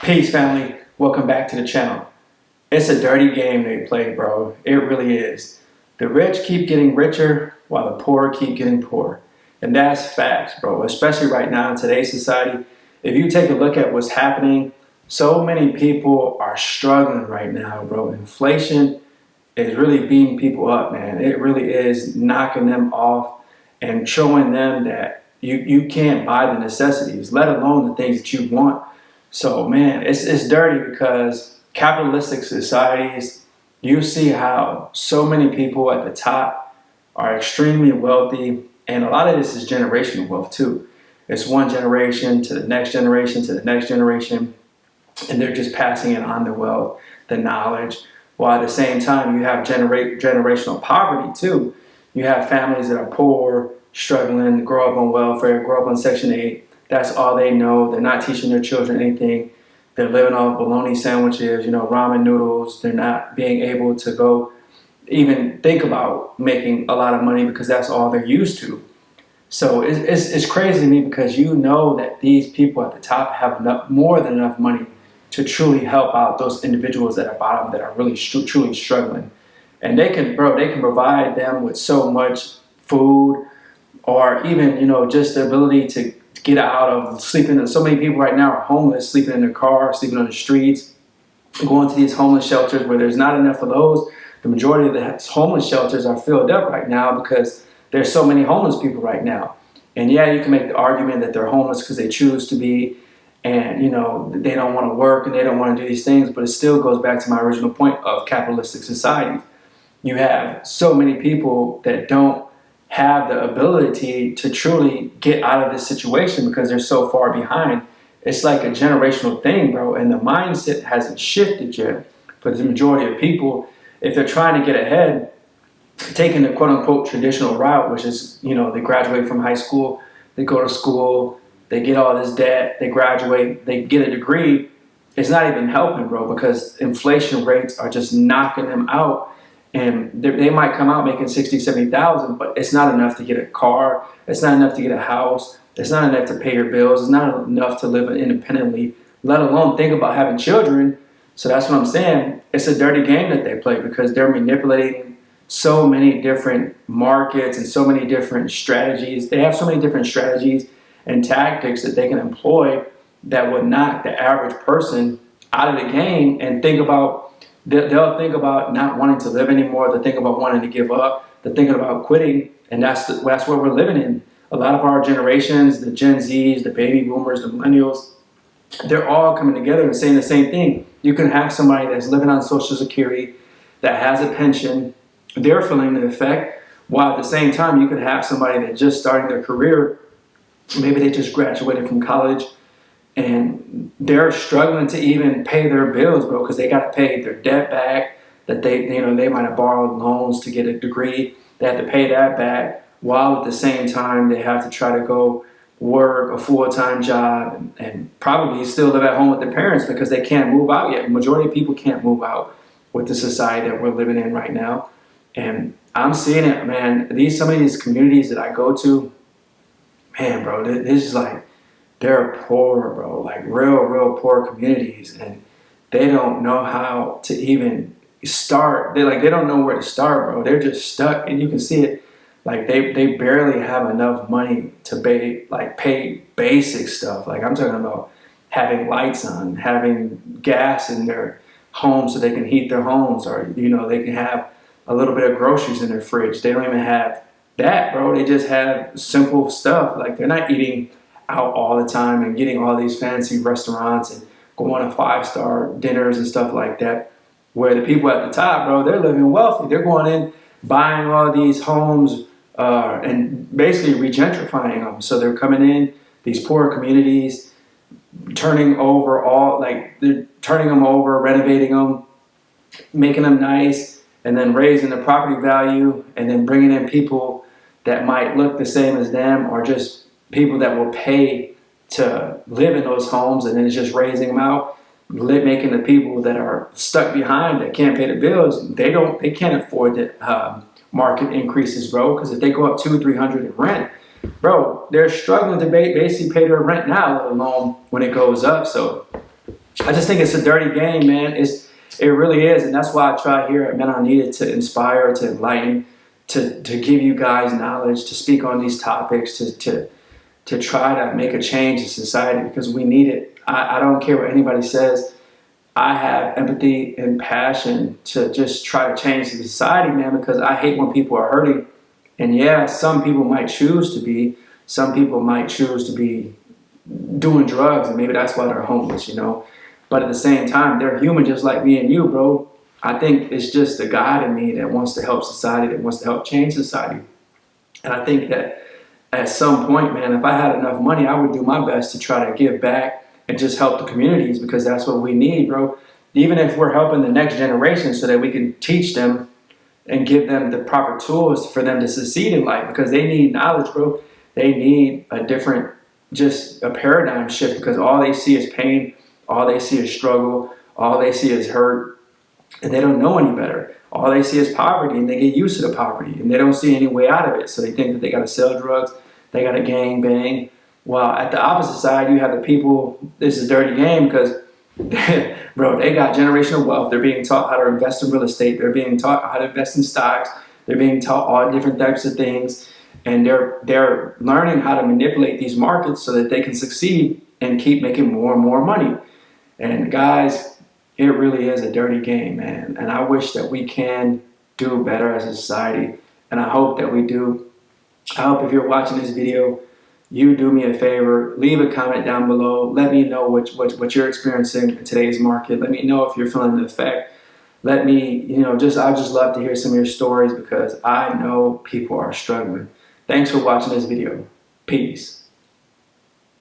Peace, family. Welcome back to the channel. It's a dirty game they play, bro. It really is. The rich keep getting richer while the poor keep getting poor. And that's facts, bro. Especially right now in today's society. If you take a look at what's happening, so many people are struggling right now, bro. Inflation is really beating people up, man. It really is knocking them off and showing them that you can't buy the necessities, let alone the things that you want. So, man, it's dirty because capitalistic societies, you see how so many people at the top are extremely wealthy, and a lot of this is generational wealth too. It's one generation to the next generation to the next generation, and they're just passing it on the wealth, the knowledge, while at the same time you have generational poverty too. You have families that are poor, struggling, grow up on welfare, grow up on Section 8. That's all they know. They're not teaching their children anything. They're living off bologna sandwiches, ramen noodles. They're not being able to go even think about making a lot of money because that's all they're used to. So it's crazy to me because you know that these people at the top have more than enough money to truly help out those individuals at the bottom that are really truly struggling. And they can provide them with so much food or even, just the ability to get out of sleeping. So many people right now are homeless, sleeping in their car, sleeping on the streets, going to these homeless shelters where there's not enough of those. The majority of the homeless shelters are filled up right now because there's so many homeless people right now. And yeah, you can make the argument that they're homeless because they choose to be, and they don't want to work and they don't want to do these things, but it still goes back to my original point of capitalistic society. You have so many people that don't have the ability to truly get out of this situation because they're so far behind. It's like a generational thing, bro, and the mindset hasn't shifted yet for the majority of people. If they're trying to get ahead, taking the quote-unquote traditional route, which is, they graduate from high school, they go to school, they get all this debt, they graduate, they get a degree, it's not even helping, bro, because inflation rates are just knocking them out. And they might come out making 60, 70,000, but it's not enough to get a car. It's not enough to get a house. It's not enough to pay your bills. It's not enough to live independently, let alone think about having children. So that's what I'm saying. It's a dirty game that they play because they're manipulating so many different markets and so many different strategies. They have so many different strategies and tactics that they can employ that would knock the average person out of the game and they'll think about not wanting to live anymore. They'll think about wanting to give up. They're thinking about quitting, and that's what we're living in. A lot of our generations, the Gen Zs, the baby boomers, the millennials, they're all coming together and saying the same thing. You can have somebody that's living on Social Security, that has a pension, they're feeling the effect, while at the same time you could have somebody that's just starting their career, maybe they just graduated from college, and they're struggling to even pay their bills, bro, because they got to pay their debt back. That they might have borrowed loans to get a degree. They have to pay that back, while at the same time they have to try to go work a full-time job and probably still live at home with their parents because they can't move out yet. The majority of people can't move out with the society that we're living in right now. And I'm seeing it, man. Some of these communities that I go to, man, bro, this is like, they're poor, bro, like real poor communities, and they don't know how to even start. They don't know where to start, bro. They're just stuck, and you can see it. Like they barely have enough money to pay basic stuff. Like I'm talking about having lights on, having gas in their homes so they can heat their homes, or they can have a little bit of groceries in their fridge. They don't even have that, bro. They just have simple stuff. Like they're not eating out all the time and getting all these fancy restaurants and going to 5-star dinners and stuff like that, where the people at the top, bro, they're living wealthy. They're going in, buying all these homes and basically regentrifying them. So they're coming in these poor communities, turning them over, renovating them, making them nice, and then raising the property value, and then bringing in people that might look the same as them, or just people that will pay to live in those homes, and then it's just raising them out, making the people that are stuck behind, that can't pay the bills, they can't afford the market increases, bro, because if they go up $200-300 in rent, bro, they're struggling to basically pay their rent now, let alone when it goes up. So I just think it's a dirty game, man. It really is, and that's why I try here at Men Are Needed to inspire, to enlighten, to give you guys knowledge, to speak on these topics, to try to make a change in society because we need it. I don't care what anybody says. I have empathy and passion to just try to change the society, man, because I hate when people are hurting. And yeah, some people might choose to be, some people might choose to be doing drugs, and maybe that's why they're homeless, you know. But at the same time, they're human just like me and you, bro. I think it's just a God in me that wants to help society, that wants to help change society. And I think that at some point, man, if I had enough money, I would do my best to try to give back and just help the communities because that's what we need, bro. Even if we're helping the next generation so that we can teach them and give them the proper tools for them to succeed in life because they need knowledge, bro. They need a different, just a paradigm shift because all they see is pain, all they see is struggle, all they see is hurt, and they don't know any better. All they see is poverty, and they get used to the poverty, and they don't see any way out of it. So they think that they got to sell drugs, they got to gang bang. While at the opposite side, you have the people. This is a dirty game because, bro, they got generational wealth. They're being taught how to invest in real estate. They're being taught how to invest in stocks. They're being taught all different types of things, and they're learning how to manipulate these markets so that they can succeed and keep making more and more money. And guys, it really is a dirty game, man. And I wish that we can do better as a society. And I hope that we do. I hope if you're watching this video, you do me a favor, leave a comment down below. Let me know what you're experiencing in today's market. Let me know if you're feeling the effect. Let me, I just love to hear some of your stories because I know people are struggling. Thanks for watching this video. Peace.